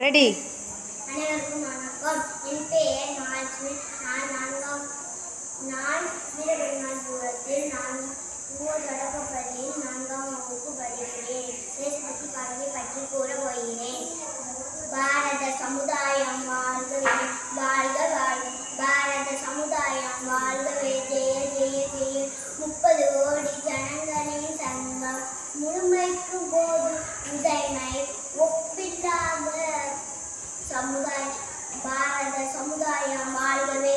Ready. அனைவருக்கும் வணக்கம். என் பெயர் மாலட்சுமி. நான் வீரபெருமாள் தூரத்தில் தொடக்கப்பள்ளியில் 4ஆம் வகுப்பு படிக்கிறேன். தேசபக்தி பாடலை பற்றி கூற போகிறேன். பாரத சமுதாயம் வாழ்கவே, வாழ்க வாழ்க. பாரத சமுதாயம் வாழ்கவே, ஜெய ஜெய ஜெய. 30 கோடி ஜனங்களின் சங்கம் முழுமைக்கும் போது உடைமை ஒப்பில்லாத சமுதாயம். பாரத சமுதாயம் வாழ்கவே,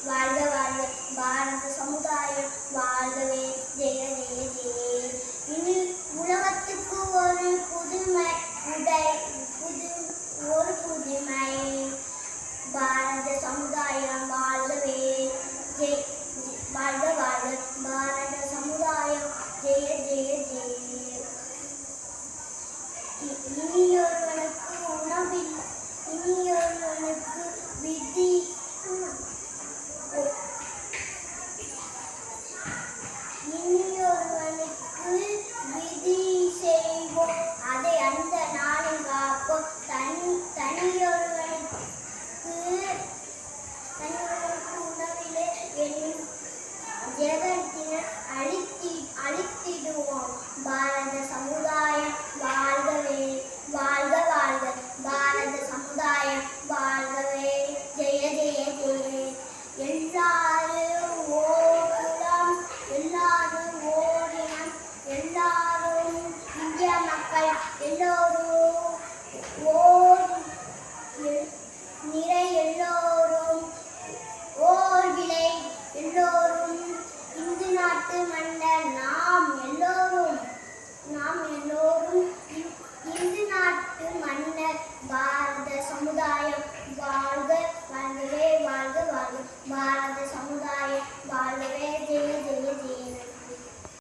வாழ்க வாழ்க. பாரத சமுதாயம் வாழ்கவே, ஜெய ஜெய ஜெய. இனி உலகத்துக்கு ஒரு புதுமை பாரத சமுதாயம் வாழ்கவே, வாழ்க வாழ்க. பாரத சமுதாயம் ஜெய ஜெய ஜெய. இனியொருவனுக்கு உணவில்லை, இனியொருவனுக்கு விதி